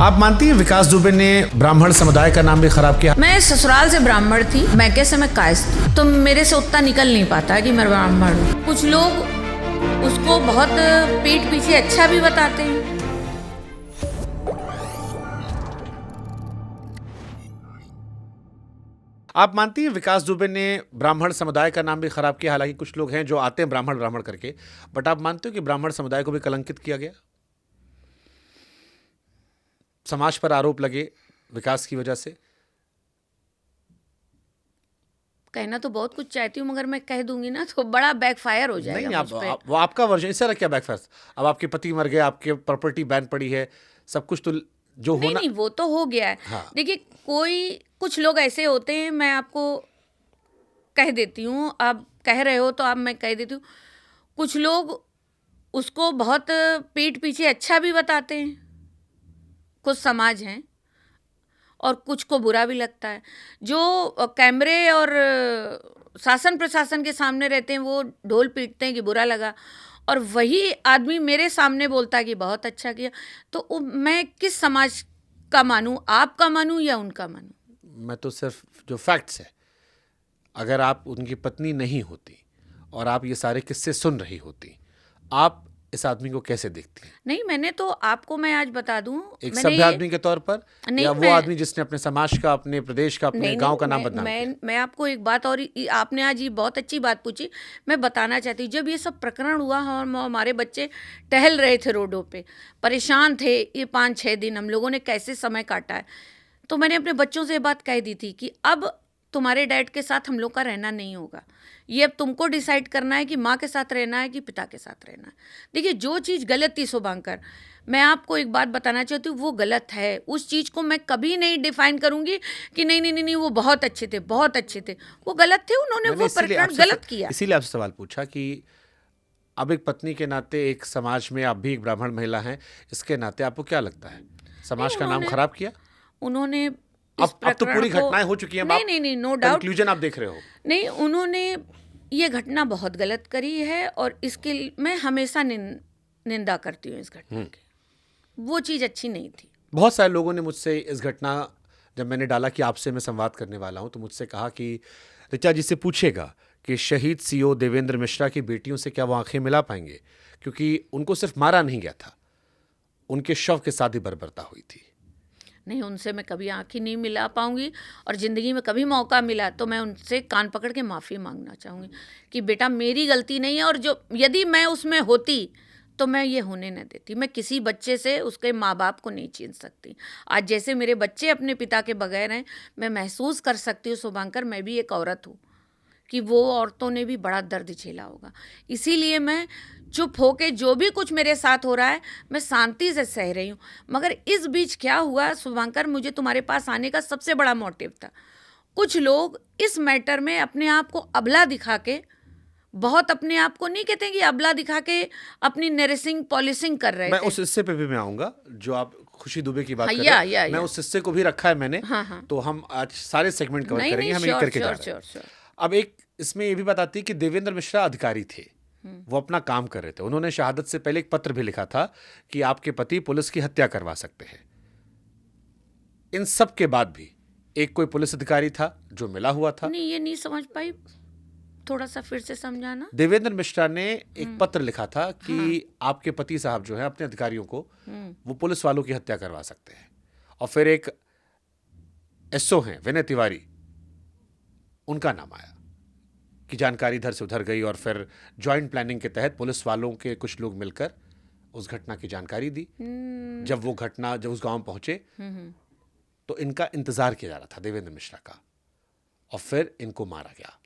आप मानती हैं विकास दुबे ने ब्राह्मण समुदाय का नाम भी खराब किया? मैं ससुराल से ब्राह्मण थी, मैं कैसे मैं कायस्थ थी, तो मेरे से उतना निकल नहीं पाता कि मैं ब्राह्मण हूँ। कुछ लोग उसको बहुत पीठ पीछे अच्छा भी बताते हैं। आप मानती हैं विकास दुबे ने ब्राह्मण समुदाय का नाम भी खराब किया? हालांकि कुछ लोग हैं जो आते हैं ब्राह्मण ब्राह्मण करके, बट आप मानते हो कि ब्राह्मण समुदाय को भी कलंकित किया गया? समाज पर आरोप लगे विकास की वजह से? कहना तो बहुत कुछ चाहती हूँ, मगर मैं कह दूंगी ना तो बड़ा बैकफायर हो जाएगा नहीं, मुझ पे। वो आपका वर्जन इससे क्या बैकफायर? अब आपके पति मर गए, आपके प्रॉपर्टी बैन पड़ी है, सब कुछ तो जो नहीं होना। नहीं, वो तो हो गया है। हाँ। देखिए, कुछ लोग ऐसे होते हैं, मैं आपको कह देती हूँ, आप कह रहे हो तो अब मैं कह देती हूँ। कुछ लोग उसको बहुत पीठ पीछे अच्छा भी बताते हैं, कुछ समाज हैं, और कुछ को बुरा भी लगता है। जो कैमरे और शासन प्रशासन के सामने रहते हैं वो ढोल पीटते हैं कि बुरा लगा, और वही आदमी मेरे सामने बोलता है कि बहुत अच्छा किया। तो मैं किस समाज का मानूं, आपका मानूं या उनका मानूं? मैं तो सिर्फ जो फैक्ट्स है, अगर आप उनकी पत्नी नहीं होती और आप ये सारे किस्से सुन रही होती, आप इस आदमी को कैसे देखती हैं? नहीं, मैंने तो आपको मैं आज बता दूं, एक मैंने सभ्य आदमी के तौर पर, नहीं, या वो आदमी जिसने अपने समाज का, अपने प्रदेश का, अपने नहीं गांव का नहीं, नाम बदनाम किया? मैं आपको एक बात, और आपने आज ये बहुत अच्छी बात पूछी, मैं बताना चाहती हूँ। जब ये सब प्रकरण हुआ, हम हमारे बच्चे टहल रहे थे रोडों पे, परेशान थे, ये 5-6 दिन हम लोगों ने कैसे समय काटा है, तो मैंने अपने बच्चों से ये बात कह दी थी कि अब तुम्हारे डैड के साथ हम लोग का रहना नहीं होगा। ये अब तुमको डिसाइड करना है कि माँ के साथ रहना है कि पिता के साथ रहना है। देखिए, जो चीज़ गलत थी शुभांकर, मैं आपको एक बात बताना चाहती हूँ, वो गलत है। उस चीज़ को मैं कभी नहीं डिफाइन करूँगी कि नहीं नहीं नहीं नहीं वो बहुत अच्छे थे, बहुत अच्छे थे। वो गलत थे, उन्होंने वो प्रकरण गलत किया। इसीलिए आपसे सवाल पूछा कि अब एक पत्नी के नाते, एक समाज में आप भी एक ब्राह्मण महिला हैं, इसके नाते आपको क्या लगता है समाज का नाम खराब किया? उन्होंने अब तो पूरी घटनाएं हो चुकी हैं। नहीं नहीं नहीं, नो डाउट, कंक्लूजन आप देख रहे हो? नहीं, उन्होंने ये घटना बहुत गलत करी है, और इसके मैं हमेशा निंदा करती हूँ इस घटना की। वो चीज़ अच्छी नहीं थी। बहुत सारे लोगों ने मुझसे इस घटना, जब मैंने डाला कि आपसे मैं संवाद करने वाला हूं, तो मुझसे कहा कि ऋचा जी से पूछेगा कि शहीद सीओ देवेंद्र मिश्रा की बेटियों से क्या वो आंखें मिला पाएंगे, क्योंकि उनको सिर्फ मारा नहीं गया था, उनके शव के साथ ही बर्बरता हुई थी। नहीं, उनसे मैं कभी आंखें नहीं मिला पाऊंगी, और ज़िंदगी में कभी मौका मिला तो मैं उनसे कान पकड़ के माफ़ी मांगना चाहूँगी कि बेटा मेरी गलती नहीं है, और जो यदि मैं उसमें होती तो मैं ये होने न देती। मैं किसी बच्चे से उसके माँ बाप को नहीं छीन सकती। आज जैसे मेरे बच्चे अपने पिता के बगैर हैं, मैं महसूस कर सकती हूँ शुभांकर, मैं भी एक औरत हूँ, कि वो औरतों ने भी बड़ा दर्द झेला होगा। इसीलिए मैं चुप होके, जो भी कुछ मेरे साथ हो रहा है मैं शांति से सह रही हूँ। मगर इस बीच क्या हुआ शुभांकर, मुझे तुम्हारे पास आने का सबसे बड़ा मोटिव था, कुछ लोग इस मैटर में अपने आप को अबला दिखा के, बहुत अपने आप को नहीं कहते कि अबला दिखा के अपनी नरेसिंग पॉलिसिंग कर रहे मैं थे। उस हिस्से पे भी मैं आऊंगा जो आप खुशी दुबे की बात हाँ, कर रहे हैं। मैं या। उस हिस्से को भी रखा है मैंने। हाँ। तो हम आज सारे सेगमेंट कवर नहीं करेंगे, नहीं, हम एक करके जा रहे हैं। श्योर। अब एक इसमें ये भी बताती है कि देवेंद्र मिश्रा अधिकारी थे, वो अपना काम कर रहे थे। उन्होंने शहादत से पहले एक पत्र भी लिखा था कि आपके पति पुलिस की हत्या करवा सकते हैं। इन सब के बाद भी एक कोई पुलिस अधिकारी था जो मिला हुआ था। नहीं, ये नहीं समझ पाई, थोड़ा सा फिर से समझाना। देवेंद्र मिश्रा ने एक पत्र लिखा था कि आपके पति साहब जो है अपने अधिकारियों को, वो पुलिस वालों की हत्या करवा सकते हैं। और फिर एक एसओ हैं विनय तिवारी, उनका नाम आया कि जानकारी इधर से उधर गई, और फिर जॉइंट प्लानिंग के तहत पुलिस वालों के कुछ लोग मिलकर उस घटना की जानकारी दी। जब उस गांव पहुंचे तो इनका इंतजार किया जा रहा था, देवेंद्र मिश्रा का, और फिर इनको मारा गया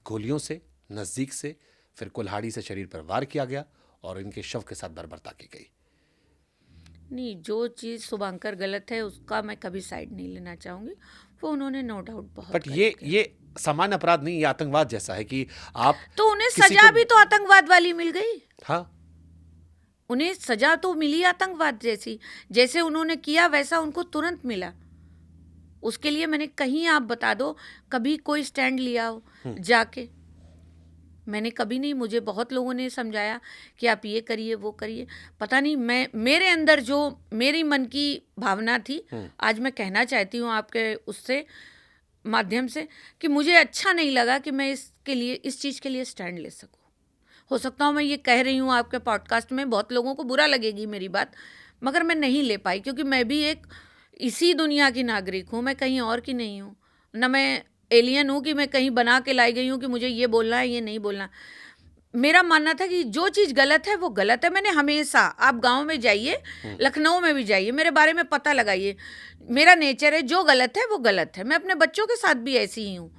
गोलियों से, नजदीक से, फिर कुल्हाड़ी से शरीर पर वार किया गया और इनके शव के साथ बर्बरता की गई। नहीं, जो चीज़ शुभांकर गलत है उसका मैं कभी साइड नहीं लेना चाहूँगी। वो उन्होंने नो डाउट बहुत बट गलत किया। ये सामान्य अपराध नहीं, ये आतंकवाद जैसा है कि आप तो उन्हें किसी सजा को- भी तो आतंकवाद वाली मिल गई। हाँ, उन्हें सजा तो मिली आतंकवाद जैसी, जैसे उन्होंने किया वैसा उनको तुरंत मिला। उसके लिए मैंने, कहीं आप बता दो कभी कोई स्टैंड लिया हो जाके? मैंने कभी नहीं, मुझे बहुत लोगों ने समझाया कि आप ये करिए वो करिए, पता नहीं मैं मेरे अंदर जो मेरी मन की भावना थी, आज मैं कहना चाहती हूँ आपके उससे माध्यम से कि मुझे अच्छा नहीं लगा कि मैं इसके लिए इस चीज़ के लिए स्टैंड ले सकूँ। हो सकता हूँ मैं ये कह रही हूँ आपके पॉडकास्ट में बहुत लोगों को बुरा लगेगी मेरी बात, मगर मैं नहीं ले पाई क्योंकि मैं भी एक इसी दुनिया की नागरिक हूँ, मैं कहीं और की नहीं हूँ। न मैं एलियन हूँ कि मैं कहीं बना के लाई गई हूँ कि मुझे ये बोलना है ये नहीं बोलना। मेरा मानना था कि जो चीज़ गलत है वो गलत है। मैंने हमेशा, आप गांव में जाइए, लखनऊ में भी जाइए, मेरे बारे में पता लगाइए, मेरा नेचर है जो गलत है वो गलत है। मैं अपने बच्चों के साथ भी ऐसी ही हूँ,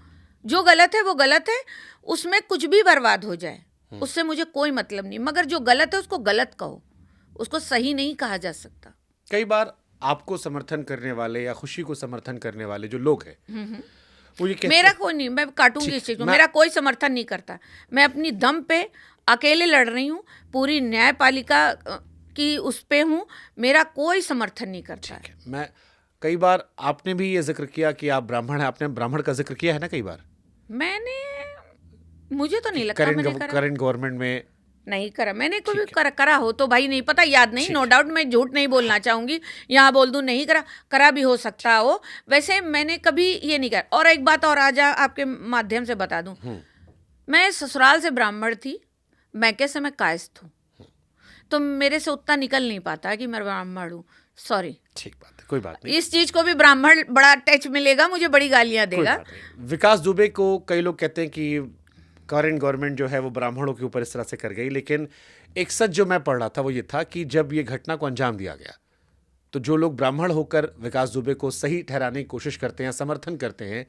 जो गलत है वो गलत है, उसमें कुछ भी बर्बाद हो जाए उससे मुझे कोई मतलब नहीं, मगर जो गलत है उसको गलत कहो, उसको सही नहीं कहा जा सकता। कई बार आपको समर्थन करने वाले या खुशी को समर्थन करने वाले जो लोग हैं वो ये कहते मेरा कोई नहीं, मैं काटूंगी इस चीज को, मेरा कोई समर्थन नहीं करता। मैं अपनी दम पे अकेले लड़ रही हूँ, पूरी न्यायपालिका की उस पे हूँ, मेरा कोई समर्थन नहीं करता है। मैं कई बार, आपने भी ये जिक्र किया कि आप ब्राह्मण हैं, आपने ब्राह्मण का जिक्र किया है ना कई बार। मैंने, मुझे तो नहीं लगता मैंने करा, करंट गवर्नमेंट में नहीं करा मैंने, कोई करा हो तो भाई नहीं पता, याद नहीं, नो डाउट, मैं झूठ नहीं बोलना चाहूंगी, यहाँ बोल दूं नहीं करा भी हो सकता हो, वैसे मैंने कभी ये नहीं करा। और एक बात और आज आपके माध्यम से बता दूं, मैं ससुराल से ब्राह्मण थी, मैके से मैं कायस्थ हूँ, तो मेरे से उतना निकल नहीं पाता कि मैं ब्राह्मण हूँ, सॉरी। ठीक बात है, कोई बात नहीं। इस चीज को भी ब्राह्मण बड़ा टच मिलेगा, मुझे बड़ी गालियां देगा। विकास दुबे को कई लोग कहते हैं कि करंट गवर्नमेंट जो है वो ब्राह्मणों के ऊपर इस तरह से कर गई, लेकिन एक सच जो मैं पढ़ रहा था वो ये था कि जब ये घटना को अंजाम दिया गया तो जो लोग ब्राह्मण होकर विकास दुबे को सही ठहराने की कोशिश करते हैं, समर्थन करते हैं,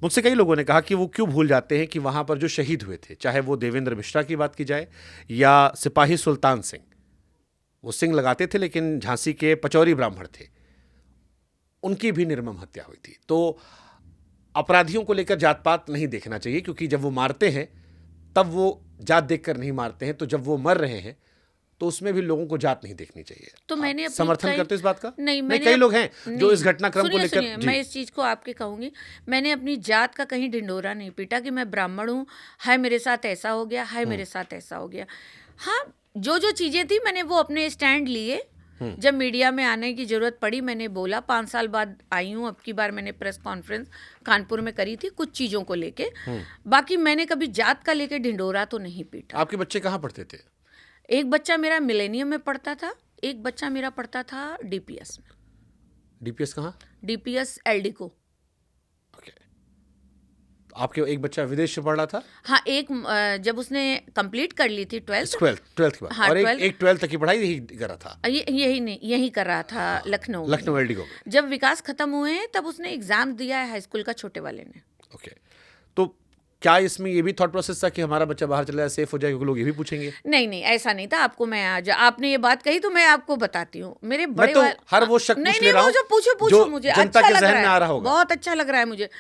मुझसे कई लोगों ने कहा कि वो क्यों भूल जाते हैं कि वहां पर जो शहीद हुए थे, चाहे वो देवेंद्र मिश्रा की बात की जाए या सिपाही सुल्तान सिंह, वो सिंह लगाते थे लेकिन झांसी के पचौरी ब्राह्मण थे, उनकी भी निर्मम हत्या हुई थी। तो अपराधियों को लेकर जात पात नहीं देखना चाहिए, क्योंकि जब वो मारते हैं तब वो जात देखकर नहीं मारते हैं, तो जब वो मर रहे हैं तो उसमें भी लोगों को जात नहीं देखनी चाहिए। तो मैंने समर्थन करते इस बात का? नहीं, कई लोग हैं जो इस घटनाक्रम को लेकर, मैं इस चीज को आपके कहूंगी, मैंने अपनी जात का कहीं ढिंडोरा नहीं पीटा कि मैं ब्राह्मण हूँ, हाय मेरे साथ ऐसा हो गया, हाय मेरे साथ ऐसा हो गया। हाँ, जो चीजें थी मैंने वो अपने स्टैंड लिए, जब मीडिया में आने की जरूरत पड़ी मैंने बोला। 5 साल बाद आई हूँ, अब की बार मैंने प्रेस कॉन्फ्रेंस कानपुर में करी थी कुछ चीज़ों को लेके, बाकी मैंने कभी जात का लेके ढिंडोरा तो नहीं पीटा। आपके बच्चे कहाँ पढ़ते थे? एक बच्चा मेरा मिलेनियम में पढ़ता था, एक बच्चा मेरा पढ़ता था डीपीएस में। डीपीएस कहाँ? डीपीएस एलडीको। आपके एक बच्चा विदेश से पढ़ रहा था? हाँ, एक जब उसने कंप्लीट कर ली थी 12th की बात। हाँ, और एक 12th तक की पढ़ाई यही कर रहा था? यही कर रहा था लखनऊ एलडीको में। जब विकास खत्म हुए हैं तब उसने एग्जाम दिया है हाई स्कूल का, छोटे वाले ने। ओके, तो क्या इसमें ये भी थॉट प्रोसेस था कि हमारा बच्चा बाहर चला जाए, सेफ हो जाए, क्योंकि लोग ये भी पूछेंगे? नहीं, ऐसा नहीं था। आपको मैं आज आपने ये बात कही तो मैं आपको बताती हूँ, मेरे बड़े हर वो शक पूछ ले रहा हूँ पूछो मुझे, जनता के जहन में आ रहा होगा। बहुत अच्छा लग रहा है मुझे।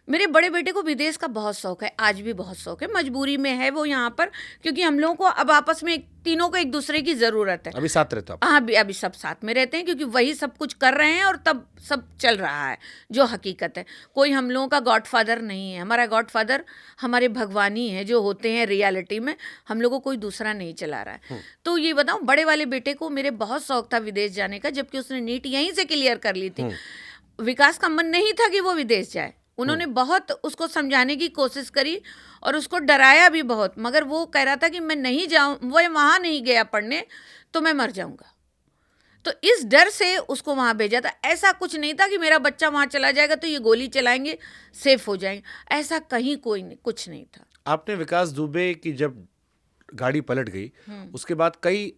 मेरे बड़े बेटे को विदेश का बहुत शौक है, आज भी बहुत शौक है, मजबूरी में है वो यहाँ पर, क्योंकि हम लोगों को अब आपस में तीनों को एक दूसरे की जरूरत है। अभी साथ रहते हो? हाँ, अभी सब साथ में रहते हैं, क्योंकि वही सब कुछ कर रहे हैं और तब सब चल रहा है जो हकीकत है। कोई हम लोगों का गॉडफादर नहीं है, हमारा गॉडफादर हमारे भगवान ही है जो होते हैं रियलिटी में, हम लोगों को कोई दूसरा नहीं चला रहा है। तो ये बताऊँ, बड़े वाले बेटे को मेरे बहुत शौक था विदेश जाने का, जबकि उसने नीट यहीं से क्लियर कर ली थी। विकास का मन नहीं था कि वो विदेश जाए, उन्होंने बहुत उसको समझाने की कोशिश करी और उसको डराया भी बहुत, मगर वो कह रहा था कि मैं नहीं जाऊँ, वो वहाँ नहीं गया पढ़ने तो मैं मर जाऊँगा। तो इस डर से उसको वहाँ भेजा था। ऐसा कुछ नहीं था कि मेरा बच्चा वहाँ चला जाएगा तो ये गोली चलाएंगे सेफ हो जाएंगे, ऐसा कहीं कुछ नहीं था। आपने विकास दुबे की जब गाड़ी पलट गई उसके बाद कई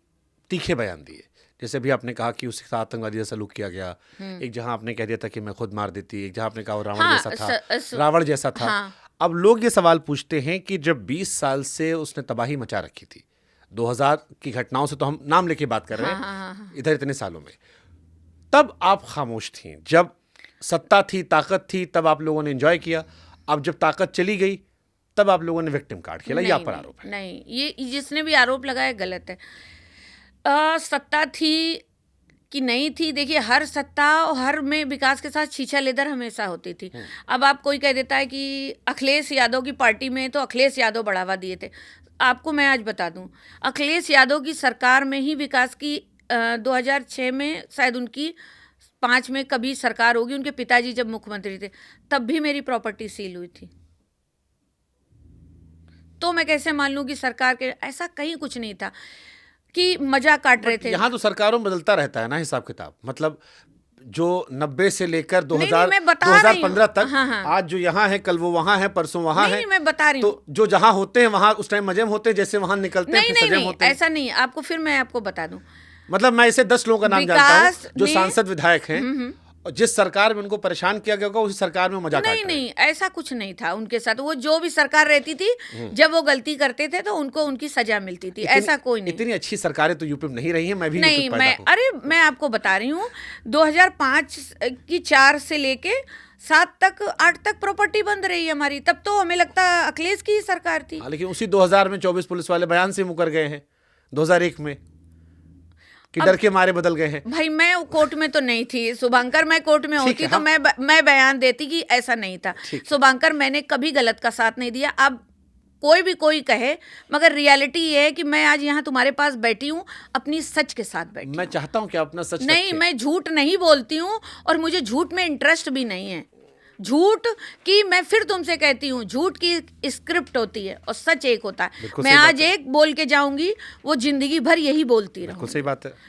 तीखे बयान दिए, जैसे अभी आपने कहा कि उसके साथ आतंकवादी जैसा सलूक किया गया, एक जहां आपने कह दिया था कि मैं खुद मार देती, एक जहां आपने कहा रावण जैसा था। अब लोग ये सवाल पूछते हैं कि जब 20 साल से उसने तबाही मचा रखी थी, 2000 की घटनाओं से तो हम नाम लेके बात कर रहे हैं, इधर इतने सालों में, तब आप खामोश थी। जब सत्ता थी, ताकत थी, तब आप लोगों ने एंजॉय किया। अब जब ताकत चली गई तब आप लोगों ने विक्टिम कार्ड खेला। यह पर आरोप है? नहीं, ये जिसने भी आरोप लगाया गलत है। सत्ता थी, कि नहीं थी। देखिए, हर सत्ता और हर में विकास के साथ छीछा लेदर हमेशा होती थी। अब आप कोई कह देता है कि अखिलेश यादव की पार्टी में तो अखिलेश यादव बढ़ावा दिए थे। आपको मैं आज बता दूं, अखिलेश यादव की सरकार में ही विकास की 2006 में शायद उनकी 5 में कभी सरकार होगी, उनके पिताजी जब मुख्यमंत्री थे तब भी मेरी प्रॉपर्टी सील हुई थी। तो मैं कैसे मान लूं कि सरकार के ऐसा कहीं कुछ नहीं था कि मजा काट रहे थे। यहाँ तो सरकारों में बदलता रहता है ना हिसाब किताब, मतलब जो 90 से लेकर नहीं, मैं बता रही हूँ। 2015 तक, हाँ, हाँ। आज जो यहाँ है कल वो वहाँ है, परसों वहाँ है। नहीं, मैं बता रही हूँ। तो जो जहाँ होते हैं वहाँ उस टाइम मजे में होते हैं, जैसे वहाँ निकलते हैं नहीं फिर नहीं सजे में नहीं, होते हैं। ऐसा नहीं। आपको फिर मैं आपको बता दूं, मतलब मैं ऐसे 10 लोगों का नाम जानता विकास हूँ जो ने- सांसद विधायक हैं, और जिस सरकार में उनको परेशान किया गया होगा उसी सरकार में मजा काट नहीं रहे हैं। नहीं, ऐसा कुछ नहीं था उनके साथ। वो जो भी सरकार रहती थी, जब वो गलती करते थे तो उनको उनकी सजा मिलती थी। ऐसा कोई नहीं। इतनी अच्छी सरकारें तो यूपी में नहीं रही हैं, मैं भी नहीं, यूपी में पैदा हूं। अरे मैं आपको बता रही हूँ, 2005 की 4 से लेके 7 तक 8 तक प्रॉपर्टी बंद रही हमारी। तब तो हमें लगता अखिलेश की ही सरकार थी। हाँ, लेकिन उसी 2000 में 24 पुलिस वाले बयान से मुकर गए हैं 2001 में, कि डर के मारे बदल गए हैं। भाई, मैं कोर्ट में तो नहीं थी शुभंकर, मैं कोर्ट में ठीक होती है, तो मैं बयान देती कि ऐसा नहीं था। ठीक है। शुभंकर, मैंने कभी गलत का साथ नहीं दिया। अब कोई भी कोई कहे, मगर रियलिटी ये है कि मैं आज यहाँ तुम्हारे पास बैठी हूँ अपनी सच के साथ बैठी मैं चाहता हूं कि आप अपना सच हूँ। नहीं, रखें। मैं झूठ नहीं बोलती हूँ और मुझे झूठ में इंटरेस्ट भी नहीं है। झूठ की, मैं फिर तुमसे कहती हूँ, झूठ की स्क्रिप्ट होती है और सच एक होता है। बिल्कुल मैं सही बात आज एक बोल के जाऊंगी, वो जिंदगी भर यही बोलती रहूँ। बिल्कुल सही बात है।